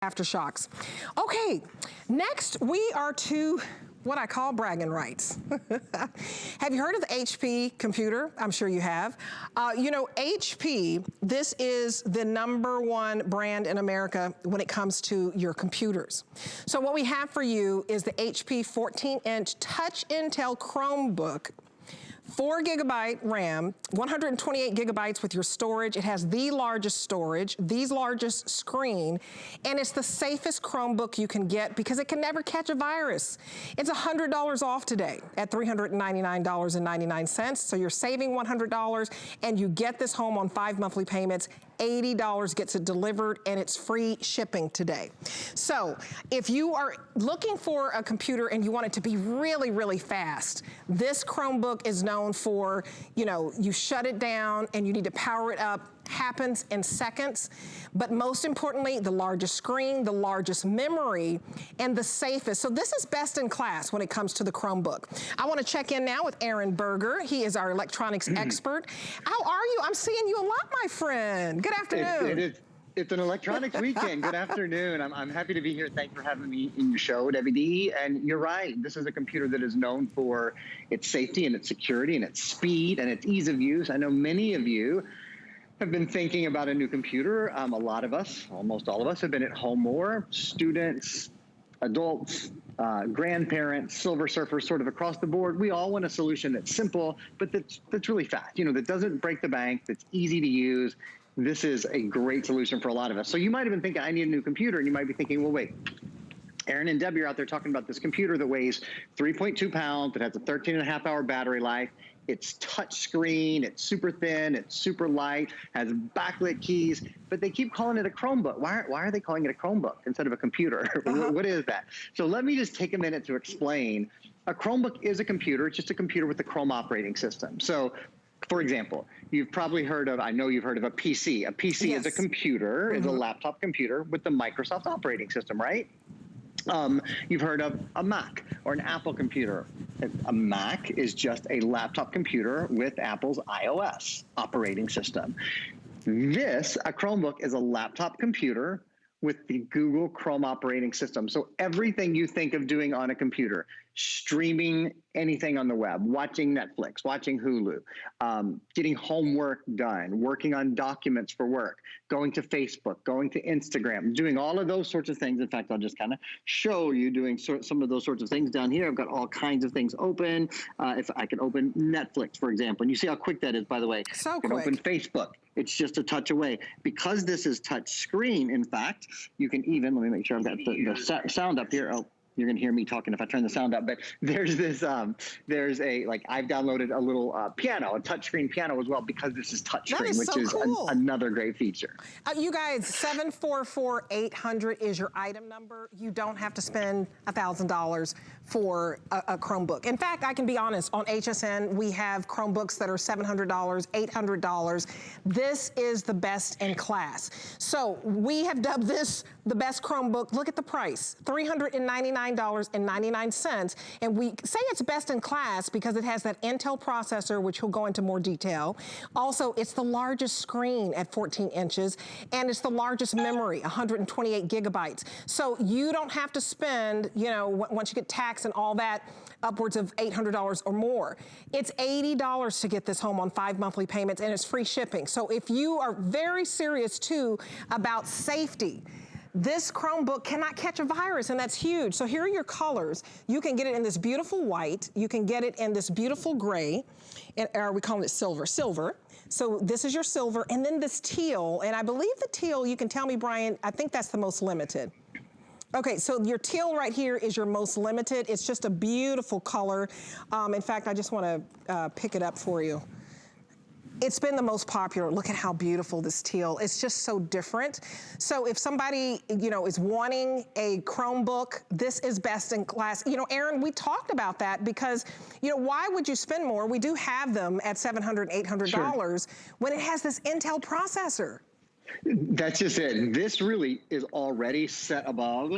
Aftershocks. Okay, next we are to what I call bragging rights. Have you heard of the HP computer? I'm sure you have. You know, HP, this is the #1 brand in America when it comes to your computers. So what we have for you is the HP 14-inch Touch Intel Chromebook, 4GB RAM, 128 gigabytes with your storage. It has the largest storage, the largest screen, and it's the safest Chromebook you can get because it can never catch a virus. It's $100 off today at $399.99. So you're saving $100 and you get this home on 5 monthly payments. $80 gets it delivered, and it's free shipping today. So if you are looking for a computer and you want it to be really, really fast, this Chromebook is known for, you know, you shut it down and you need to power it up, happens in seconds, but most importantly, the largest screen, the largest memory, and the safest. So this is best in class when it comes to the Chromebook. I want to check in now with Aaron Berger. He is our electronics expert. How are you? I'm seeing you a lot, my friend. Good afternoon. It's an electronics weekend. Good afternoon. I'm happy to be here. Thanks for having me in your show, Debbie D. And you're right. This is a computer that is known for its safety and its security and its speed and its ease of use. I know many of you have been thinking about a new computer. A lot of us, almost all of us, have been at home more. Students, adults, grandparents, silver surfers, sort of across the board. We all want a solution that's simple, but that's really fast. You know, that doesn't break the bank, that's easy to use. This is a great solution for a lot of us. So you might have been thinking, I need a new computer, and you might be thinking, well, wait. Aaron and Debbie are out there talking about this computer that weighs 3.2 pounds, that has a 13.5-hour battery life. It's touch screen, it's super thin, it's super light, has backlit keys, but they keep calling it a Chromebook. Why are they calling it a Chromebook instead of a computer? What is that? So let me just take a minute to explain. A Chromebook is a computer. It's just a computer with the Chrome operating system. So, for example, you've probably heard of, I know you've heard of a PC. A PC is a computer, is a laptop computer with the Microsoft operating system, right? You've heard of a Mac or an Apple computer. A Mac is just a laptop computer with Apple's iOS operating system. A Chromebook, is a laptop computer with the Google Chrome operating system. So everything you think of doing on a computer, streaming anything on the web, watching Netflix, watching Hulu, getting homework done, working on documents for work, going to Facebook, going to Instagram, doing all of those sorts of things. In fact, I'll just kind of show you doing some of those sorts of things down here. I've got all kinds of things open. If I can open Netflix, for example, and you see how quick that is, by the way. So quick. You can open Facebook. It's just a touch away. Because this is touch screen, in fact, you can even, let me make sure I've got the sound up here. Oh, you're going to hear me talking if I turn the sound up, but there's this, I've downloaded a little piano, a touchscreen piano as well, because this is touchscreen, which is another great feature. You guys, 744-800 is your item number. You don't have to spend $1,000 for a Chromebook. In fact, I can be honest, on HSN, we have Chromebooks that are $700, $800. This is the best in class. So we have dubbed this the best Chromebook. Look at the price, $399.99. And we say it's best in class because it has that Intel processor, which we'll go into more detail. Also, it's the largest screen at 14 inches, and it's the largest memory, 128 gigabytes. So you don't have to spend, you know, once you get taxed and all that, upwards of $800 or more. It's $80 to get this home on 5 monthly payments, and it's free shipping. So if you are very serious too about safety, this Chromebook cannot catch a virus, and that's huge. So here are your colors. You can get it in this beautiful white. You can get it in this beautiful gray, or we call it silver. So this is your silver, and then this teal, and I believe the teal, you can tell me, Brian, I think that's the most limited. Okay, so your teal right here is your most limited. It's just a beautiful color. In fact, I just want to pick it up for you. It's been the most popular. Look at how beautiful this teal. It's just so different. So if somebody, you know, is wanting a Chromebook, this is best in class. You know, Aaron, we talked about that because, you know, why would you spend more? We do have them at $700, $800 when it has this Intel processor. That's just it. This really is already set above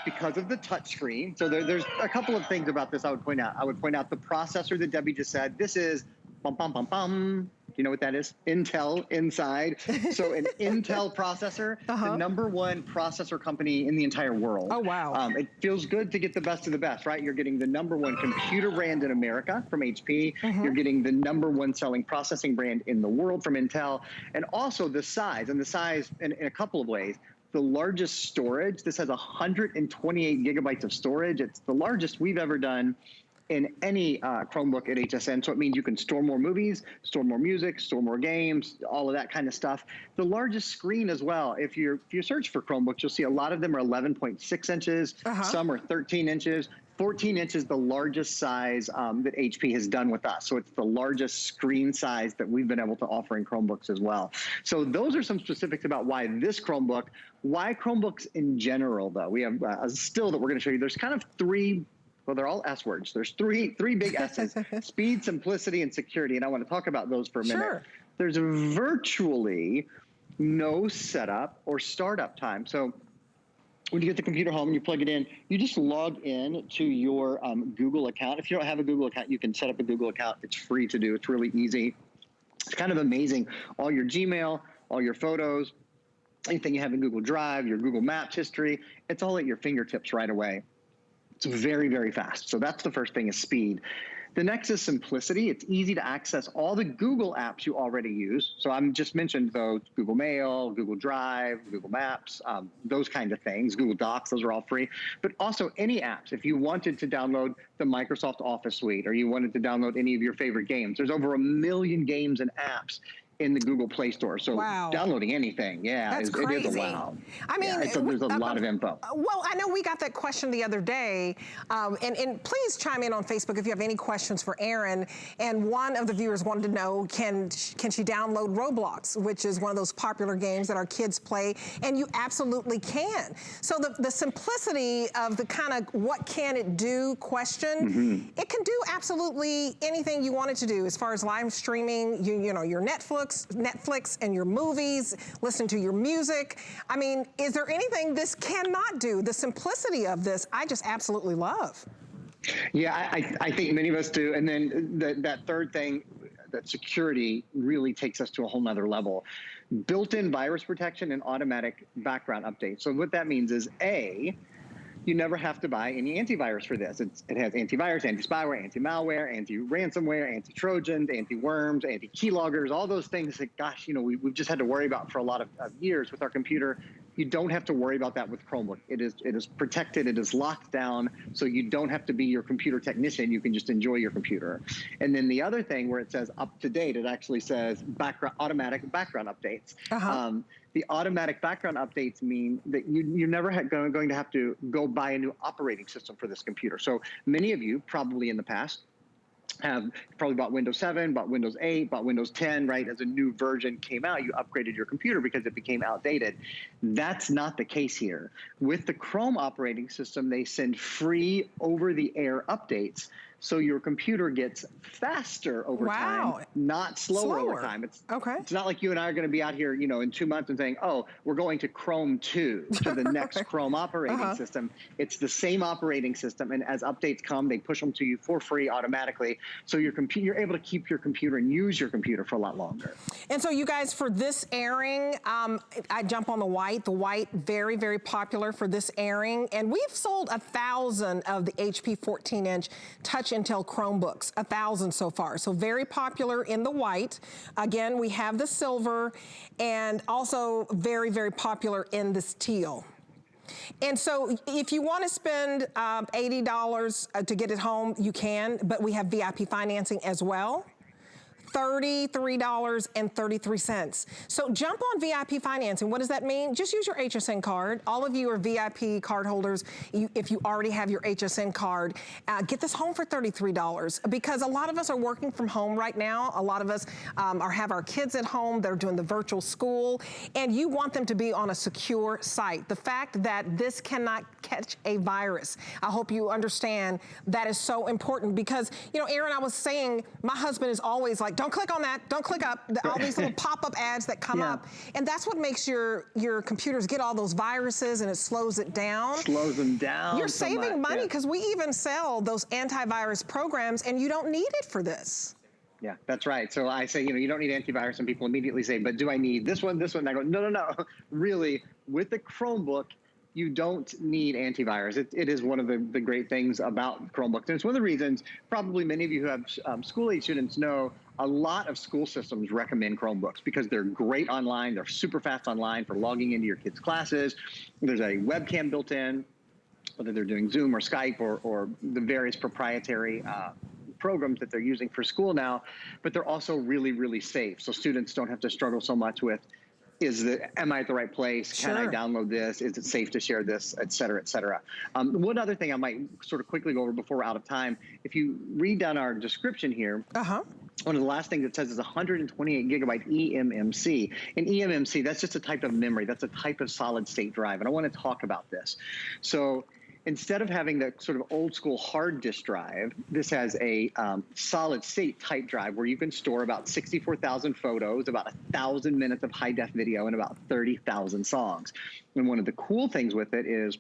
because of the touchscreen. So there's a couple of things about this I would point out. I would point out the processor that Debbie just said. This is bum, bum, bum, bum. you know what that is? Intel inside. So an Intel processor, the #1 processor company in the entire world. Oh, wow. It feels good to get the best of the best, right? You're getting the #1 computer brand in America from HP. You're getting the #1 selling processing brand in the world from Intel. And also the size in a couple of ways. The largest storage, this has 128 gigabytes of storage. It's the largest we've ever done in any Chromebook at HSN. So it means you can store more movies, store more music, store more games, all of that kind of stuff. The largest screen as well. If you search for Chromebooks, you'll see a lot of them are 11.6 inches. Some are 13 inches. 14 inches, the largest size that HP has done with us. So it's the largest screen size that we've been able to offer in Chromebooks as well. So those are some specifics about why this Chromebook, why Chromebooks in general, though. We have a still that we're going to show you. There's kind of three, well, they're all S words. There's three big S's, speed, simplicity, and security. And I want to talk about those for a minute. Sure. There's virtually no setup or startup time. So when you get the computer home and you plug it in, you just log in to your Google account. If you don't have a Google account, you can set up a Google account. It's free to do. It's really easy. It's kind of amazing. All your Gmail, all your photos, anything you have in Google Drive, your Google Maps history, it's all at your fingertips right away. It's very, very fast. So that's the first thing is speed. The next is simplicity. It's easy to access all the Google apps you already use. So I'm just mentioned those, Google Mail, Google Drive, Google Maps, those kind of things, Google Docs, those are all free. But also any apps, if you wanted to download the Microsoft Office suite or you wanted to download any of your favorite games, there's over 1 million games and apps in the Google Play Store. So downloading anything, it is a wow. I mean, there's a lot of info. Well, I know we got that question the other day, and please chime in on Facebook if you have any questions for Erin. And one of the viewers wanted to know, can she download Roblox, which is one of those popular games that our kids play, and you absolutely can. So the simplicity of the kind of what can it do question, it can do absolutely anything you want it to do as far as live streaming, you know, your Netflix and your movies, listen to your music. I mean, is there anything this cannot do? The simplicity of this, I just absolutely love. Yeah, I think many of us do. And then that third thing, that security really takes us to a whole nother level. Built-in virus protection and automatic background updates. So what that means is, A, you never have to buy any antivirus for this. It has antivirus, anti-spyware, anti-malware, anti-ransomware, anti-trojans, anti-worms, anti-keyloggers, all those things that, gosh, you know, we've just had to worry about for a lot of years with our computer. You don't have to worry about that with Chromebook. It is protected, it is locked down, so you don't have to be your computer technician. You can just enjoy your computer. And then the other thing where it says up to date, it actually says automatic background updates. The automatic background updates mean that you're never going to have to go buy a new operating system for this computer. So many of you probably in the past have probably bought Windows 7, bought Windows 8, bought Windows 10, right? As a new version came out, you upgraded your computer because it became outdated. That's not the case here. With the Chrome operating system, they send free over-the-air updates. So your computer gets faster over time, not slower over time. It's not like you and I are going to be out here, you know, in 2 months and saying, oh, we're going to Chrome 2, to the next Chrome operating system. It's the same operating system, and as updates come, they push them to you for free automatically. So you're able to keep your computer and use your computer for a lot longer. And so you guys, for this airing, I jump on the white. The white, very, very popular for this airing, and we've sold 1,000 of the HP 14-inch touch Intel Chromebooks, 1,000 so far. So very popular in the white. Again, we have the silver, and also very, very popular in this teal. And so if you want to spend $80 to get it home, you can, but we have VIP financing as well. $33.33. So jump on VIP financing. What does that mean? Just use your HSN card. All of you are VIP card holders. If you already have your HSN card, get this home for $33, because a lot of us are working from home right now. A lot of us have our kids at home. They're doing the virtual school, and you want them to be on a secure site. The fact that this cannot catch a virus, I hope you understand that is so important, because, you know, Erin, I was saying, my husband is always like, don't click on that, don't click up, all these little pop-up ads that come up. And that's what makes your computers get all those viruses, and it slows it down. Slows them down. You're saving money, because we even sell those antivirus programs, and you don't need it for this. Yeah, that's right. So I say, you don't need antivirus, and people immediately say, but do I need this one, this one? And I go, no, no, no. Really, with the Chromebook, you don't need antivirus. It is one of the great things about Chromebooks. And it's one of the reasons probably many of you who have school-age students know a lot of school systems recommend Chromebooks because they're great online. They're super fast online for logging into your kids' classes. There's a webcam built in, whether they're doing Zoom or Skype or the various proprietary programs that they're using for school now, but they're also really, really safe. So students don't have to struggle so much with, am I at the right place? Sure. Can I download this? Is it safe to share this, et cetera, et cetera. One other thing I might sort of quickly go over before we're out of time, if you read down our description here, one of the last things it says is 128GB eMMC. And eMMC, that's just a type of memory. That's a type of solid state drive. And I want to talk about this. So instead of having the sort of old school hard disk drive, this has a solid state type drive where you can store about 64,000 photos, about 1,000 minutes of high def video, and about 30,000 songs. And one of the cool things with it is,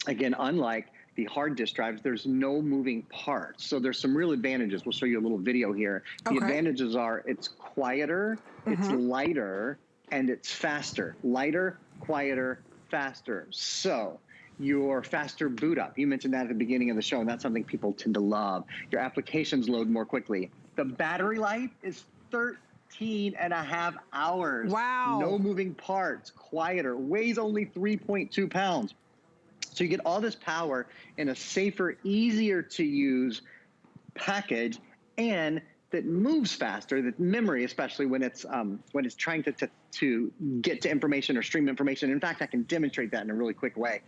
again, unlike the hard disk drives, there's no moving parts. So there's some real advantages. We'll show you a little video here. The advantages are it's quieter, it's lighter, and it's faster. Lighter, quieter, faster. So your faster boot up. You mentioned that at the beginning of the show, and that's something people tend to love. Your applications load more quickly. The battery life is 13.5 hours. Wow. No moving parts, quieter, weighs only 3.2 pounds. So you get all this power in a safer, easier to use package, and that moves faster, that memory, especially when it's trying to get to information or stream information. In fact, I can demonstrate that in a really quick way.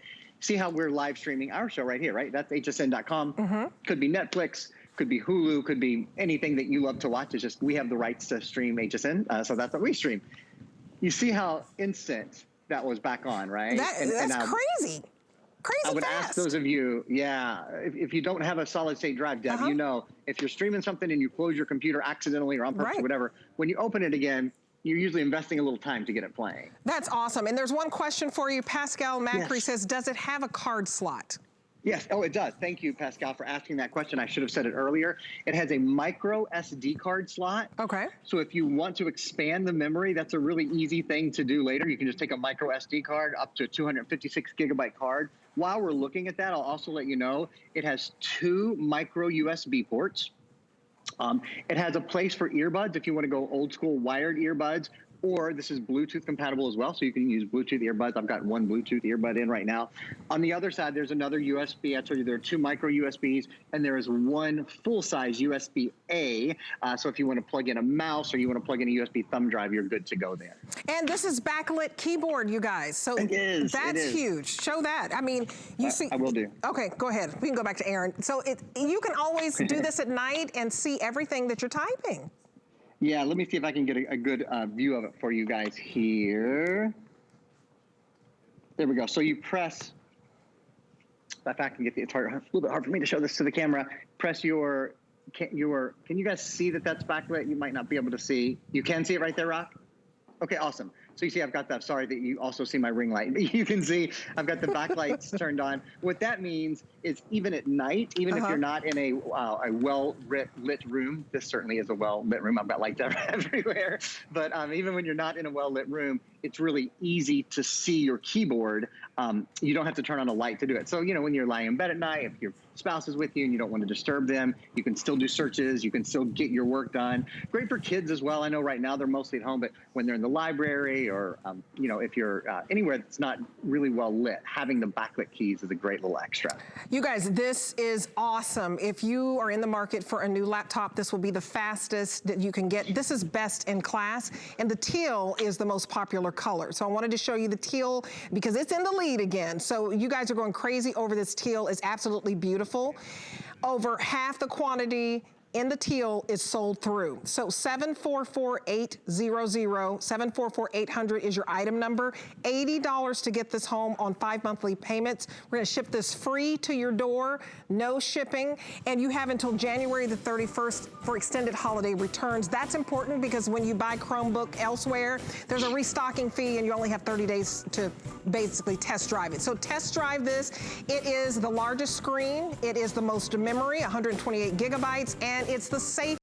See how we're live streaming our show right here, right? That's hsn.com. Could be Netflix, could be Hulu, could be anything that you love to watch. It's just we have the rights to stream HSN, so that's what we stream. You see how instant that was back on, right? That's crazy. Crazy I would fast. ask those of you, if you don't have a solid state drive, Deb, you know, if you're streaming something and you close your computer accidentally or on purpose or whatever, when you open it again, you're usually investing a little time to get it playing. That's awesome. And there's one question for you. Pascal Macri says, does it have a card slot? Yes. Oh, it does. Thank you, Pascal, for asking that question. I should have said it earlier. It has a micro SD card slot. Okay. So if you want to expand the memory, that's a really easy thing to do later. You can just take a micro SD card up to a 256GB card. While we're looking at that, I'll also let you know it has 2 micro USB ports. It has a place for earbuds if you want to go old school wired earbuds, or this is Bluetooth compatible as well, so you can use Bluetooth earbuds. I've got one Bluetooth earbud in right now. On the other side, there's another USB. I told you there are 2 micro USBs, and there is one full-size USB-A. So if you want to plug in a mouse or you want to plug in a USB thumb drive, you're good to go there. And this is backlit keyboard, you guys. So that's huge. Show that. I mean, you see. I will do. Okay, go ahead. We can go back to Aaron. So you can always do this at night and see everything that you're typing. Yeah, let me see if I can get a good view of it for you guys here. There we go. So you press, if I can get it's a little bit hard for me to show this to the camera. Press can you guys see that that's backlit? You might not be able to see. You can see it right there, Rock? Okay, awesome. So you see I've got that, sorry that you also see my ring light. You can see I've got the backlights turned on. What that means is even at night, even if you're not in a well-lit room, this certainly is a well-lit room. I've got lights everywhere. But even when you're not in a well-lit room, it's really easy to see your keyboard. You don't have to turn on a light to do it. So, when you're lying in bed at night, if your spouse is with you and you don't want to disturb them, you can still do searches. You can still get your work done. Great for kids as well. I know right now they're mostly at home, but when they're in the library or, if you're anywhere that's not really well lit, having the backlit keys is a great little extra. You guys, this is awesome. If you are in the market for a new laptop, this will be the fastest that you can get. This is best in class, and the teal is the most popular color. So I wanted to show you the teal because it's in the lead again. So you guys are going crazy over this teal. It's absolutely beautiful. Over half the quantity in the teal is sold through. So 744-800, 744-800 is your item number. $80 to get this home on 5 monthly payments. We're gonna ship this free to your door, no shipping, and you have until January the 31st for extended holiday returns. That's important because when you buy Chromebook elsewhere, there's a restocking fee and you only have 30 days to basically test drive it. So test drive this. It is the largest screen, it is the most memory, 128 gigabytes, and it's the safest